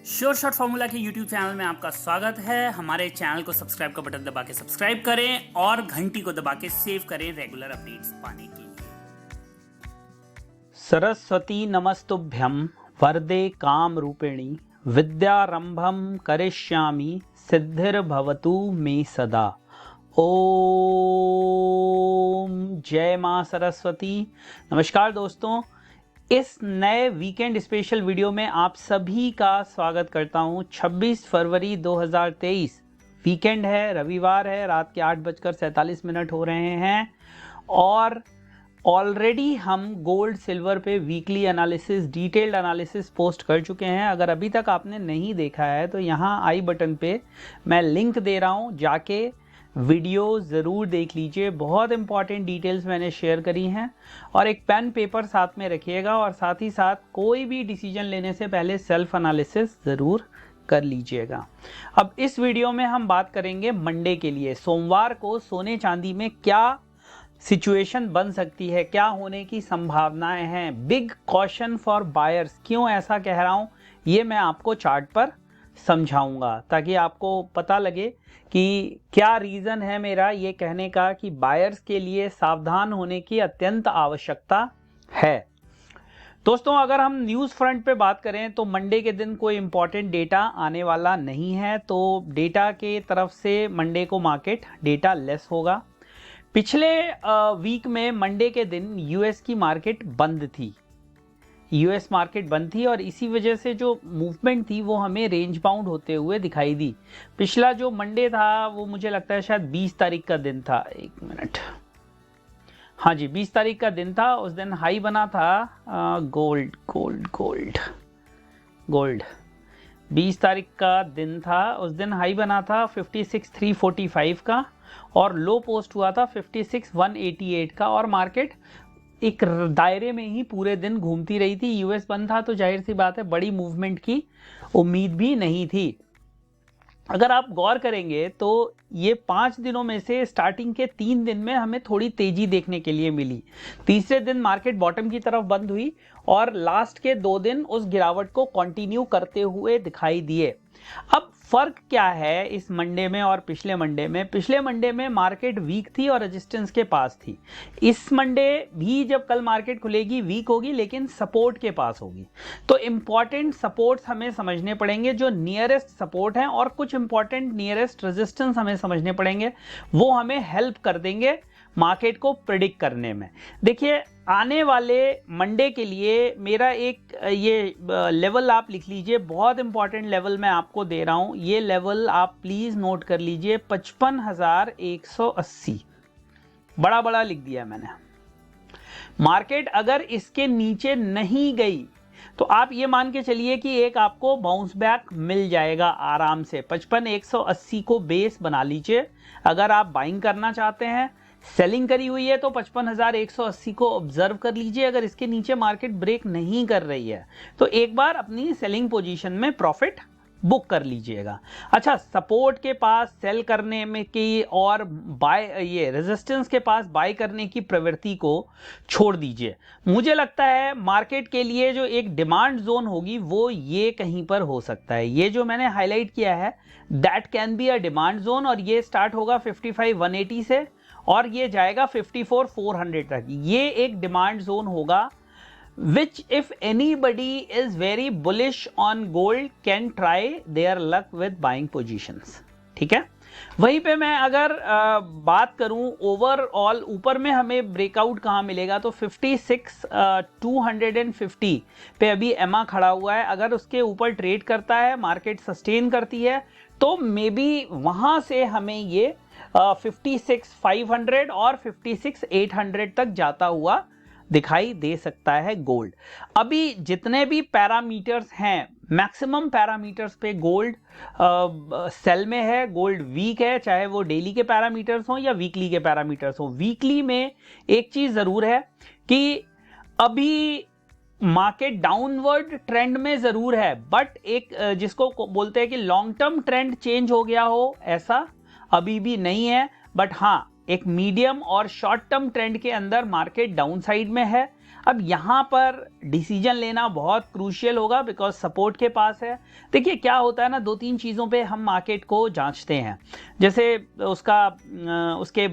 Sure shot formula के YouTube channel में आपका स्वागत है। हमारे चैनल को सब्सक्राइब का बटन दबा के सब्सक्राइब करें और घंटी को दबा के सेव करें रेगुलर अपडेट्स पाने के लिए। सरस्वती नमस्तुभ्यं वरदे काम रूपिणी विद्यारंभम करिष्यामि सिद्धिर्भवतु मे सदा। ओम जय मां सरस्वती। नमस्कार दोस्तों, इस नए वीकेंड स्पेशल वीडियो में आप सभी का स्वागत करता हूं। 26 फरवरी 2023 वीकेंड है, रविवार है, रात के 8:47 हो रहे हैं और ऑलरेडी हम गोल्ड सिल्वर पे weekly analysis, detailed analysis post कर चुके हैं। अगर अभी तक आपने नहीं देखा है तो यहाँ आई बटन पे मैं लिंक दे रहा हूँ, जाके वीडियो ज़रूर देख लीजिए। बहुत इंपॉर्टेंट डिटेल्स मैंने शेयर करी हैं और एक पेन पेपर साथ में रखिएगा और साथ ही साथ कोई भी डिसीजन लेने से पहले सेल्फ एनालिसिस ज़रूर कर लीजिएगा। अब इस वीडियो में हम बात करेंगे मंडे के लिए, सोमवार को सोने चांदी में क्या सिचुएशन बन सकती है, क्या होने की संभावनाएं हैं। Big caution for buyers. क्यों ऐसा कह रहा हूं ये मैं आपको चार्ट पर समझाऊंगा ताकि आपको पता लगे कि क्या रीज़न है मेरा ये कहने का कि बायर्स के लिए सावधान होने की अत्यंत आवश्यकता है। दोस्तों, अगर हम न्यूज़ फ्रंट पे बात करें तो मंडे के दिन कोई इंपॉर्टेंट डेटा आने वाला नहीं है, तो डेटा के तरफ से मंडे को मार्केट डेटा लेस होगा। पिछले वीक में मंडे के दिन यूएस की मार्केट बंद थी, यूएस मार्केट बंद थी और इसी वजह से जो मूवमेंट थी वो हमें रेंज बाउंड होते हुए दिखाई दी। पिछला जो मंडे था वो मुझे लगता है शायद 20 तारीख का दिन था। एक मिनट, हाँ जी 20 तारीख का दिन था। उस दिन हाई बना था गोल्ड 20 तारीख का दिन था। उस दिन हाई बना था 56,345 का और लो पोस्ट हुआ था 56,188 का और मार्केट एक दायरे में ही पूरे दिन घूमती रही थी। यूएस बंद था तो जाहिर सी बात है बड़ी मूवमेंट की उम्मीद भी नहीं थी। अगर आप गौर करेंगे तो ये 5 दिनों में से स्टार्टिंग के 3 दिन में हमें थोड़ी तेजी देखने के लिए मिली। तीसरे दिन मार्केट बॉटम की तरफ बंद हुई और लास्ट के 2 दिन उस गिरावट को कंटिन्यू करते हुए दिखाई दिए। अब फर्क क्या है इस मंडे में और पिछले मंडे में? पिछले मंडे में मार्केट वीक थी और रेजिस्टेंस के पास थी। इस मंडे भी जब कल मार्केट खुलेगी वीक होगी लेकिन सपोर्ट के पास होगी। तो इंपॉर्टेंट सपोर्ट्स हमें समझने पड़ेंगे, जो नियरेस्ट सपोर्ट हैं, और कुछ इंपॉर्टेंट नियरेस्ट रेजिस्टेंस हमें समझने पड़ेंगे। वो हमें हेल्प कर देंगे मार्केट को प्रिडिक्ट करने में। देखिए, आने वाले मंडे के लिए मेरा एक ये लेवल आप लिख लीजिए, बहुत इंपॉर्टेंट लेवल मैं आपको दे रहा हूं। ये लेवल आप प्लीज नोट कर लीजिए, 55,180। बड़ा बड़ा लिख दिया मैंने। मार्केट अगर इसके नीचे नहीं गई तो आप ये मान के चलिए कि एक आपको बाउंस बैक मिल जाएगा आराम से। 55,180 को बेस बना लीजिए। अगर आप बाइंग करना चाहते हैं, सेलिंग करी हुई है तो 55,180 को ऑब्जर्व कर लीजिए। अगर इसके नीचे मार्केट ब्रेक नहीं कर रही है तो एक बार अपनी सेलिंग पोजीशन में प्रॉफिट बुक कर लीजिएगा। अच्छा, सपोर्ट के पास सेल करने में की और बाय, ये रेजिस्टेंस के पास बाय करने की प्रवृत्ति को छोड़ दीजिए। मुझे लगता है मार्केट के लिए जो एक डिमांड जोन होगी वो ये कहीं पर हो सकता है। ये जो मैंने हाईलाइट किया है that can be a demand zone और ये स्टार्ट होगा 55,180 से और ये जाएगा 54,400 तक। ये एक डिमांड जोन होगा which if anybody is very bullish on gold can try their luck with buying positions। ठीक है, वहीं पे मैं अगर बात करूं ओवरऑल, ऊपर में हमें ब्रेकआउट कहां मिलेगा तो 56,250 पे अभी एमा खड़ा हुआ है। अगर उसके ऊपर ट्रेड करता है, मार्केट सस्टेन करती है तो मे बी वहां से हमें ये 56,500 और 56,800 तक जाता हुआ दिखाई दे सकता है गोल्ड। अभी जितने भी पैरामीटर्स हैं, मैक्सिमम पैरामीटर्स पे गोल्ड सेल में है। गोल्ड वीक है, चाहे वो डेली के पैरामीटर्स हो या वीकली के पैरामीटर्स हो। वीकली में एक चीज जरूर है कि अभी मार्केट डाउनवर्ड ट्रेंड में जरूर है, बट एक जिसको बोलते हैं कि लॉन्ग टर्म ट्रेंड चेंज हो गया हो, ऐसा अभी भी नहीं है। बट हाँ, एक मीडियम और शॉर्ट टर्म ट्रेंड के अंदर मार्केट डाउन साइड में है। अब यहाँ पर डिसीजन लेना बहुत क्रूशियल होगा बिकॉज सपोर्ट के पास है। देखिए क्या होता है ना, 2-3 चीज़ों पे हम मार्केट को जांचते हैं, जैसे उसके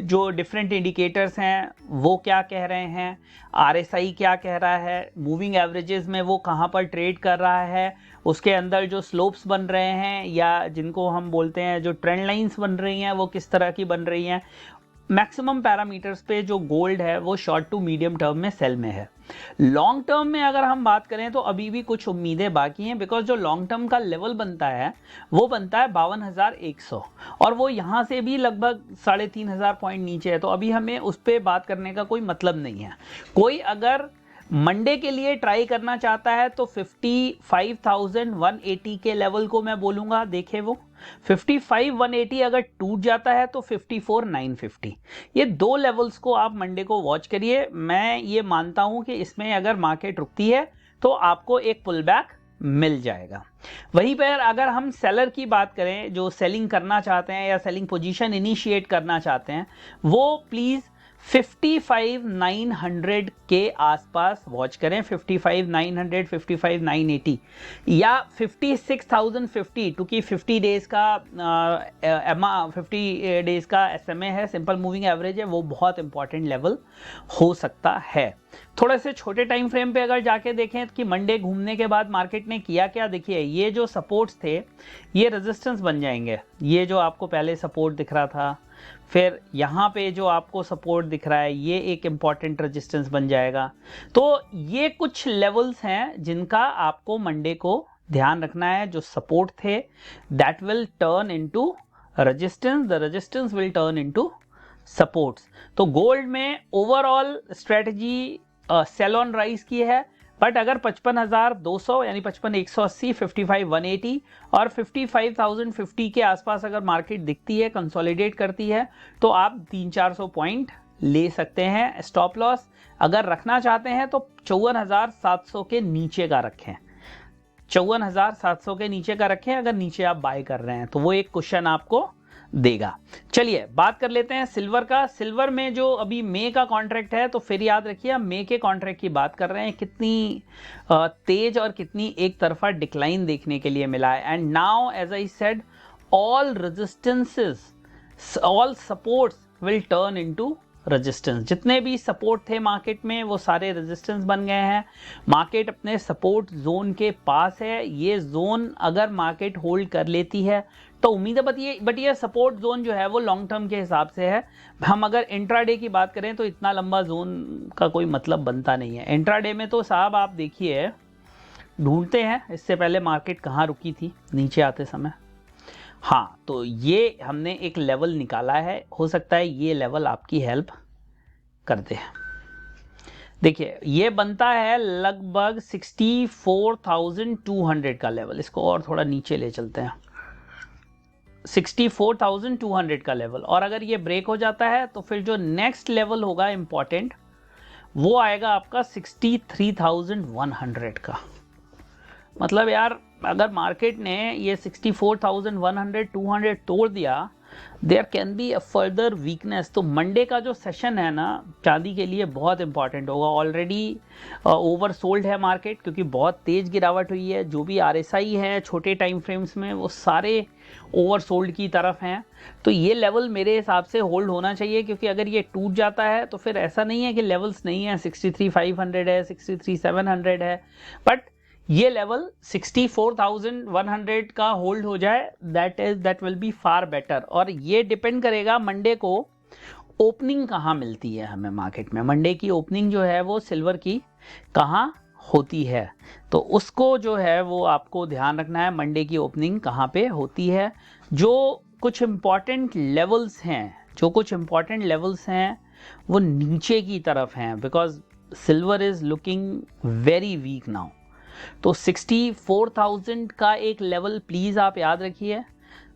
जो डिफरेंट इंडिकेटर्स हैं वो क्या कह रहे हैं, RSI क्या कह रहा है, मूविंग एवरेजेस में वो कहाँ पर ट्रेड कर रहा है, उसके अंदर जो स्लोप्स बन रहे हैं या जिनको हम बोलते हैं जो ट्रेंड लाइंस बन रही हैं वो किस तरह की बन रही हैं। मैक्सिमम पैरामीटर्स पे जो गोल्ड है वो शॉर्ट टू मीडियम टर्म में सेल में है। लॉन्ग टर्म में अगर हम बात करें तो अभी भी कुछ उम्मीदें बाकी हैं, बिकॉज जो लॉन्ग टर्म का लेवल बनता है वो बनता है 52,100 और वो यहाँ से भी लगभग 3,500 पॉइंट नीचे है, तो अभी हमें उस पर बात करने का कोई मतलब नहीं है। कोई अगर मंडे के लिए ट्राई करना चाहता है तो 55,180 के लेवल को मैं बोलूंगा देखे, वो 55,180 अगर टूट जाता है तो 54,950, ये दो लेवल्स को आप मंडे को वॉच करिए। मैं ये मानता हूं कि इसमें अगर मार्केट रुकती है तो आपको एक पुल बैक मिल जाएगा। वहीं पर अगर हम सेलर की बात करें, जो सेलिंग करना चाहते हैं या सेलिंग पोजीशन इनिशिएट करना चाहते हैं, वो प्लीज 55,900 के आसपास वॉच करें। 55,900, 55,980 या 56,050, क्योंकि 50 डेज का 50 डेज का SMA है, सिंपल मूविंग एवरेज है, वो बहुत इंपॉर्टेंट लेवल हो सकता है। थोड़े से छोटे टाइम फ्रेम पे अगर जाके देखें कि मंडे घूमने के बाद मार्केट ने किया क्या, देखिए ये जो सपोर्ट्स थे ये रेजिस्टेंस बन जाएंगे। ये जो आपको पहले सपोर्ट दिख रहा था, फिर यहाँ पे जो आपको सपोर्ट दिख रहा है, ये एक इम्पॉर्टेंट रेजिस्टेंस बन जाएगा। तो ये कुछ लेवल्स हैं जिनका आपको मंडे को ध्यान रखना है। जो सपोर्ट थे that will turn into resistance, the resistance will turn into supports. तो गोल्ड में overall strategy sell on rise की है, बट अगर 55,200 यानी 55,180, 55,180 और 55,050 के आसपास अगर मार्केट दिखती है, कंसोलिडेट करती है, तो आप 300-400 पॉइंट ले सकते हैं। स्टॉप लॉस अगर रखना चाहते हैं तो 54,700 के नीचे का रखें, 54,700 के नीचे का रखें अगर नीचे आप बाय कर रहे हैं तो वो एक क्वेश्चन आपको देगा। चलिए बात कर लेते हैं सिल्वर का। सिल्वर में जो अभी मई का कॉन्ट्रैक्ट है, तो फिर याद रखिए हम मई के कॉन्ट्रैक्ट की बात कर रहे हैं, कितनी तेज और कितनी एक तरफा डिक्लाइन देखने के लिए मिला है। And now as I said, all resistances, all supports will turn into resistance. जितने भी सपोर्ट थे मार्केट में वो सारे रेजिस्टेंस बन गए हैं। मार्केट अपने सपोर्ट जोन के पास है। ये जोन अगर मार्केट होल्ड कर लेती है तो उम्मीद है, बट ये सपोर्ट जोन जो है वो लॉन्ग टर्म के हिसाब से है। हम अगर इंट्राडे की बात करें तो इतना लंबा जोन का कोई मतलब बनता नहीं है। इंट्राडे में तो साहब आप देखिए, ढूंढते हैं इससे पहले मार्केट कहाँ रुकी थी नीचे आते समय। हाँ, तो ये हमने एक लेवल निकाला है, हो सकता है ये लेवल आपकी हेल्प कर दे। देखिए ये बनता है लगभग 64,200 का लेवल। इसको और थोड़ा नीचे ले चलते हैं, 64,200 का लेवल। और अगर ये ब्रेक हो जाता है तो फिर जो नेक्स्ट लेवल होगा इंपॉर्टेंट, वो आएगा आपका 63,100 का। मतलब यार अगर मार्केट ने ये 64,100 200 तोड़ दिया, there can be a further weakness. तो मंडे का जो सेशन है ना चांदी के लिए बहुत इंपॉर्टेंट होगा। ऑलरेडी ओवर सोल्ड है मार्केट, क्योंकि बहुत तेज गिरावट हुई है। जो भी RSI है छोटे टाइम फ्रेम्स में वो सारे ओवर सोल्ड की तरफ हैं। तो ये लेवल मेरे हिसाब से होल्ड होना चाहिए, क्योंकि अगर ये टूट जाता है तो फिर ऐसा नहीं है कि लेवल्स नहीं है, 63,500 है, 63,700 है, बट ये लेवल 64,100 का होल्ड हो जाए, that will be far better. और ये डिपेंड करेगा मंडे को ओपनिंग कहाँ मिलती है हमें मार्केट में। मंडे की ओपनिंग जो है वो सिल्वर की कहाँ होती है, तो उसको जो है वो आपको ध्यान रखना है। मंडे की ओपनिंग कहाँ पे होती है। जो कुछ इंपॉर्टेंट लेवल्स हैं वो नीचे की तरफ हैं, because silver is looking very weak now. तो 64,000 का एक लेवल प्लीज आप याद रखिए।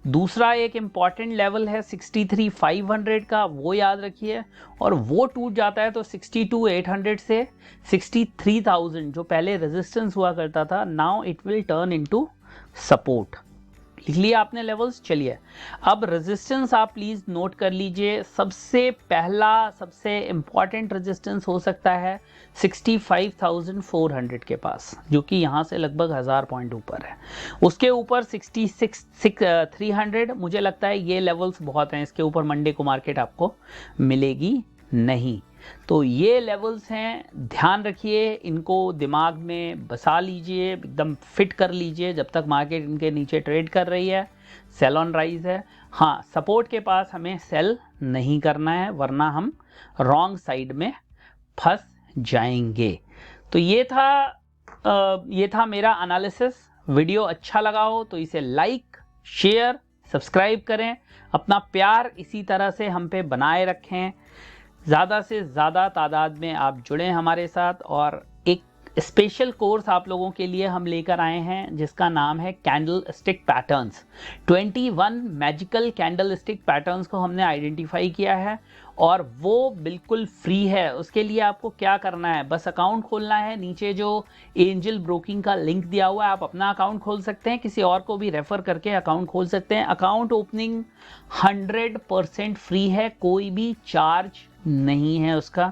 दूसरा एक इंपॉर्टेंट लेवल है 63,500 का, वो याद रखिए। और वो टूट जाता है तो 62,800 से 63,000 जो पहले रेजिस्टेंस हुआ करता था, now it will turn into support. लिख लिया आपने लेवल्स। चलिए अब रेजिस्टेंस आप प्लीज नोट कर लीजिए। सबसे पहला सबसे इंपॉर्टेंट रेजिस्टेंस हो सकता है 65,400 के पास, जो कि यहाँ से लगभग 1000 पॉइंट ऊपर है। उसके ऊपर 66,300, मुझे लगता है ये लेवल्स बहुत हैं, इसके ऊपर मंडे को मार्केट आपको मिलेगी नहीं। तो ये लेवल्स हैं, ध्यान रखिए, इनको दिमाग में बसा लीजिए, एकदम फिट कर लीजिए। जब तक मार्केट इनके नीचे ट्रेड कर रही है, सेल ऑन राइज है। हाँ, सपोर्ट के पास हमें सेल नहीं करना है, वरना हम रॉन्ग साइड में फंस जाएंगे। तो ये था मेरा एनालिसिस। वीडियो अच्छा लगा हो तो इसे लाइक, शेयर, सब्सक्राइब करें। अपना प्यार इसी तरह से हम पे बनाए रखें। ज़्यादा से ज़्यादा तादाद में आप जुड़ें हमारे साथ। और एक स्पेशल कोर्स आप लोगों के लिए हम लेकर आए हैं जिसका नाम है candle stick patterns. 21 magical candle stick patterns को हमने आइडेंटिफाई किया है और वो बिल्कुल फ्री है। उसके लिए आपको क्या करना है, बस अकाउंट खोलना है। नीचे जो एंजल ब्रोकिंग का लिंक दिया हुआ है, आप अपना अकाउंट खोल सकते हैं, किसी और को भी रेफर करके अकाउंट खोल सकते हैं। अकाउंट ओपनिंग 100% फ्री है, कोई भी चार्ज नहीं है उसका।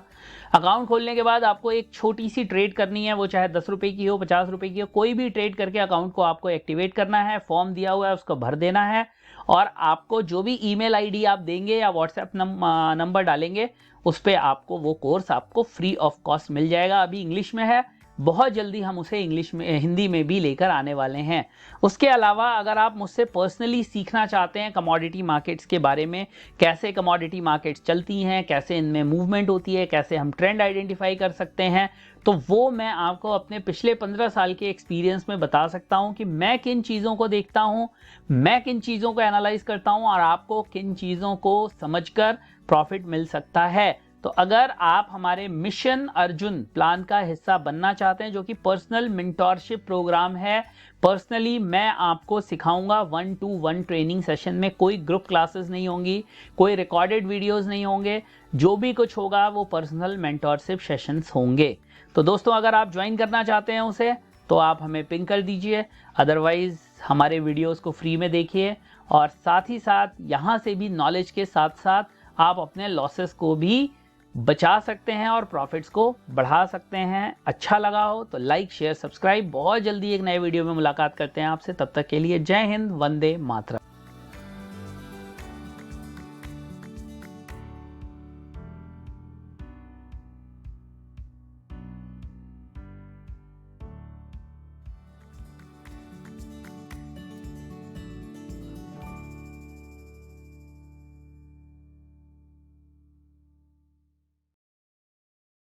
अकाउंट खोलने के बाद आपको एक छोटी सी ट्रेड करनी है, वो चाहे 10 रुपए की हो, 50 रुपए की हो, कोई भी ट्रेड करके अकाउंट को आपको एक्टिवेट करना है। फॉर्म दिया हुआ है, उसको भर देना है और आपको जो भी ईमेल आईडी आप देंगे या व्हाट्सएप नंबर डालेंगे, उस पर आपको वो कोर्स आपको फ्री ऑफ कॉस्ट मिल जाएगा। अभी इंग्लिश में है, बहुत जल्दी हम उसे हिंदी में भी लेकर आने वाले हैं। उसके अलावा अगर आप मुझसे पर्सनली सीखना चाहते हैं कमोडिटी मार्केट्स के बारे में, कैसे कमोडिटी मार्केट्स चलती हैं, कैसे इनमें मूवमेंट होती है, कैसे हम ट्रेंड आइडेंटिफाई कर सकते हैं, तो वो मैं आपको अपने पिछले 15 साल के एक्सपीरियंस में बता सकता हूं कि मैं किन चीज़ों को देखता हूं, मैं किन चीज़ों को एनालाइज करता हूं और आपको किन चीज़ों को समझकर प्रॉफिट मिल सकता है। तो अगर आप हमारे मिशन अर्जुन प्लान का हिस्सा बनना चाहते हैं, जो कि पर्सनल मेंटोरशिप प्रोग्राम है, पर्सनली मैं आपको सिखाऊंगा 1-to-1 ट्रेनिंग सेशन में। कोई ग्रुप क्लासेस नहीं होंगी, कोई रिकॉर्डेड वीडियोस नहीं होंगे, जो भी कुछ होगा वो पर्सनल मेंटोरशिप सेशंस होंगे। तो दोस्तों, अगर आप ज्वाइन करना चाहते हैं उसे, तो आप हमें पिंग कर दीजिए। अदरवाइज हमारे वीडियोस को फ्री में देखिए और साथ ही साथ यहाँ से भी नॉलेज के साथ साथ आप अपने लॉसेस को भी बचा सकते हैं और प्रॉफिट्स को बढ़ा सकते हैं। अच्छा लगा हो तो लाइक, शेयर, सब्सक्राइब। बहुत जल्दी एक नए वीडियो में मुलाकात करते हैं आपसे। तब तक के लिए जय हिंद, वंदे मातरम।